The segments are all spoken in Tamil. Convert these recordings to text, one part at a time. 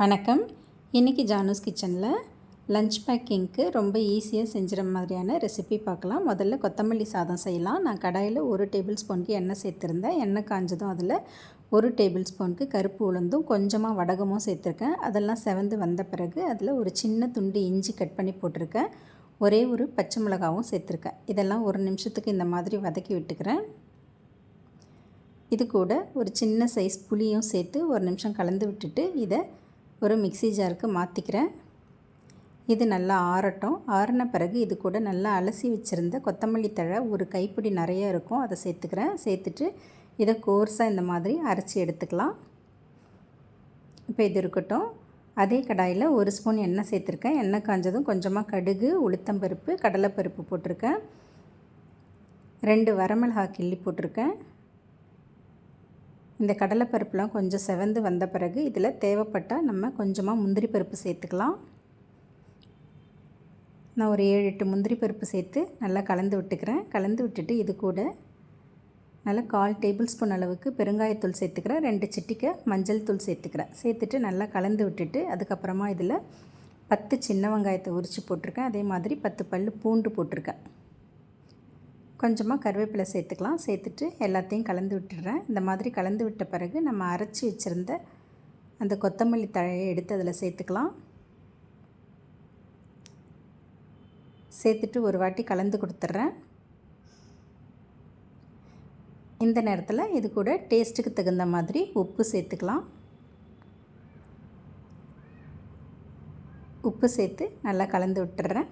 வணக்கம். இன்றைக்கி ஜானூஸ் கிச்சனில் லஞ்ச் பேக்கிங்க்கு ரொம்ப ஈஸியாக செஞ்சுற மாதிரியான ரெசிபி பார்க்கலாம். முதல்ல கொத்தமல்லி சாதம் செய்யலாம். நான் கடாயில் 1 டேபிள் ஸ்பூனுக்கு எண்ணெய் சேர்த்துருந்தேன். எண்ணெய் காஞ்சதும் அதில் 1 டேபிள் ஸ்பூனுக்கு கருப்பு உளுந்தும் கொஞ்சமாக வடகமும் சேர்த்துருக்கேன். அதெல்லாம் செவந்து வந்த பிறகு அதில் ஒரு சின்ன துண்டு இஞ்சி கட் பண்ணி போட்டிருக்கேன். ஒரே ஒரு பச்சை மிளகாவும் சேர்த்துருக்கேன். இதெல்லாம் 1 நிமிஷத்துக்கு இந்த மாதிரி வதக்கி விட்டுக்கிறேன். இது கூட ஒரு சின்ன சைஸ் புளியும் சேர்த்து 1 நிமிஷம் கலந்து விட்டுட்டு இதை ஒரு மிக்ஸி ஜாருக்கு மாற்றிக்கிறேன். இது நல்லா ஆறட்டும். ஆறின பிறகு இது கூட நல்லா அலசி வச்சுருந்த கொத்தமல்லி தழை ஒரு கைப்பிடி நிறைய இருக்கும், அதை சேர்த்துக்கிறேன். சேர்த்துட்டு இதை கோர்ஸாக இந்த மாதிரி அரைச்சி எடுத்துக்கலாம். இப்போ இது இருக்கட்டும். அதே கடாயில் 1 ஸ்பூன் எண்ணெய் சேர்த்துருக்கேன். எண்ணெய் காஞ்சதும் கொஞ்சமாக கடுகு, உளுத்தம்பருப்பு, கடலைப்பருப்பு போட்டிருக்கேன். 2 வரமிளகாய் கிள்ளி போட்டிருக்கேன். இந்த கடலைப்பருப்புலாம் கொஞ்சம் செவந்து வந்த பிறகு இதில் தேவைப்பட்டால் நம்ம கொஞ்சமாக முந்திரி பருப்பு சேர்த்துக்கலாம். நான் ஒரு 7-8 முந்திரி பருப்பு சேர்த்து நல்லா கலந்து விட்டுக்கிறேன். கலந்து விட்டுட்டு இது கூட நல்லா 1/4 டேபிள் ஸ்பூன் அளவுக்கு பெருங்காயத்தூள் சேர்த்துக்கிறேன். 2 சிட்டிகை மஞ்சள் தூள் சேர்த்துக்கிறேன். சேர்த்துட்டு நல்லா கலந்து விட்டுட்டு அதுக்கப்புறமா இதில் 10 சின்ன வெங்காயத்தை உரித்து போட்டிருக்கேன். அதே மாதிரி 10 பல் பூண்டு போட்டிருக்கேன். கொஞ்சமாக கருவேப்பிலை சேர்த்துக்கலாம். சேர்த்துட்டு எல்லாத்தையும் கலந்து விட்டுடுறேன். இந்த மாதிரி கலந்து விட்ட பிறகு நம்ம அரைச்சி வச்சுருந்த அந்த கொத்தமல்லி தழையை எடுத்து அதில் சேர்த்துக்கலாம். சேர்த்துட்டு ஒரு வாட்டி கலந்து கொடுத்துட்றேன். இந்த நேரத்தில் இது கூட டேஸ்ட்டுக்கு தகுந்த மாதிரி உப்பு சேர்த்துக்கலாம். உப்பு சேர்த்து நல்லா கலந்து விட்டுறேன்.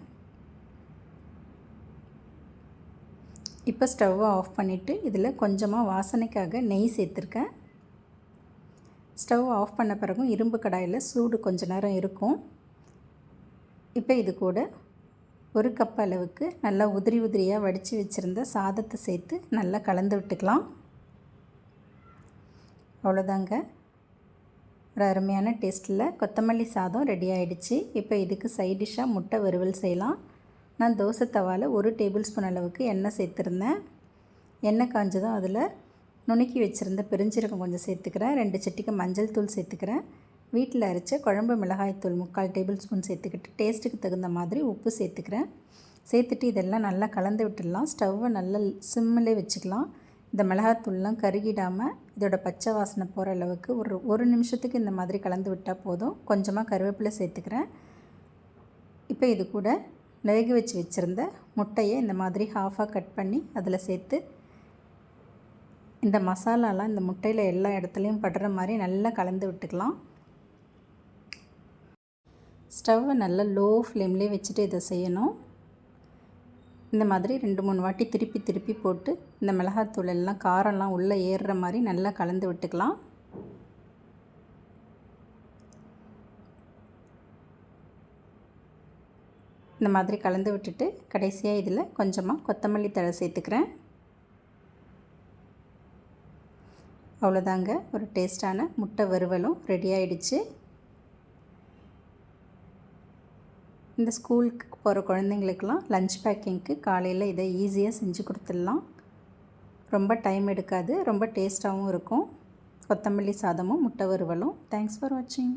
இப்போ ஸ்டவ்வை ஆஃப் பண்ணிவிட்டு இதில் கொஞ்சமாக வாசனைக்காக நெய் சேர்த்துருக்கேன். ஸ்டவ் ஆஃப் பண்ண பிறகும் இரும்பு கடாயில் சூடு கொஞ்ச நேரம் இருக்கும். இப்போ இது கூட 1 கப் அளவுக்கு நல்லா உதிரி உதிரியாக வடித்து வச்சுருந்த சாதத்தை சேர்த்து நல்லா கலந்து விட்டுக்கலாம். அவ்வளோதாங்க, ஒரு அருமையான டேஸ்ட்டில் கொத்தமல்லி சாதம் ரெடி ஆகிடுச்சு. இப்போ இதுக்கு சைட் டிஷ்ஷாக முட்டை வறுவல் செய்யலாம். நான் தோசை தவாவில் 1 டேபிள் ஸ்பூன் அளவுக்கு எண்ணெய் சேர்த்துருந்தேன். எண்ணெய் காஞ்சதும் அதில் நுணுக்கி வச்சுருந்த பெருஞ்சீரகம் கொஞ்சம் சேர்த்துக்கிறேன். 2 சிட்டிகை மஞ்சள் தூள் சேர்த்துக்கிறேன். வீட்டில் அரைச்ச குழம்பு மிளகாய் தூள் 3/4 டேபிள் ஸ்பூன் சேர்த்துக்கிட்டு டேஸ்ட்டுக்கு தகுந்த மாதிரி உப்பு சேர்த்துக்கிறேன். சேர்த்துட்டு இதெல்லாம் நல்லா கலந்து விட்டுடலாம். ஸ்டவ்வை நல்லா சிம்மிலே வச்சுக்கலாம். இந்த மிளகாத்தூள்லாம் கருகிடாமல் இதோட பச்சை வாசனை போகிற அளவுக்கு ஒரு நிமிஷத்துக்கு இந்த மாதிரி கலந்து விட்டால் போதும். கொஞ்சமாக கருவேப்பிலை சேர்த்துக்கிறேன். இப்போ இது கூட வேக வச்சு வச்சுருந்த முட்டையை இந்த மாதிரி ஹாஃபாக கட் பண்ணி அதில் சேர்த்து இந்த மசாலாலாம் இந்த முட்டையில் எல்லா இடத்துலையும் படுற மாதிரி நல்லா கலந்து விட்டுக்கலாம். ஸ்டவ்வை நல்லா லோ ஃப்ளேம்லேயே வச்சுட்டு இதை செய்யணும். இந்த மாதிரி 2-3 வாட்டி திருப்பி திருப்பி போட்டு இந்த மிளகாத்தூள் எல்லாம் காரம்லாம் உள்ளே ஏறுற மாதிரி நல்லா கலந்து விட்டுக்கலாம். இந்த மாதிரி கலந்து விட்டுட்டு கடைசியாக இதில் கொஞ்சமாக கொத்தமல்லி தழை சேர்த்துக்கிறேன். அவ்வளோதாங்க, ஒரு டேஸ்டான முட்டை வறுவலும் ரெடி ஆகிடுச்சு. இந்த ஸ்கூலுக்கு போகிற குழந்தைங்களுக்கெல்லாம் லஞ்ச் பேக்கிங்க்கு காலையில் இதை ஈஸியாக செஞ்சு கொடுத்துடலாம். ரொம்ப டைம் எடுக்காது, ரொம்ப டேஸ்ட்டாகவும் இருக்கும். கொத்தமல்லி சாதமும் முட்டை வறுவலும். தேங்க்ஸ் ஃபார் வாட்சிங்.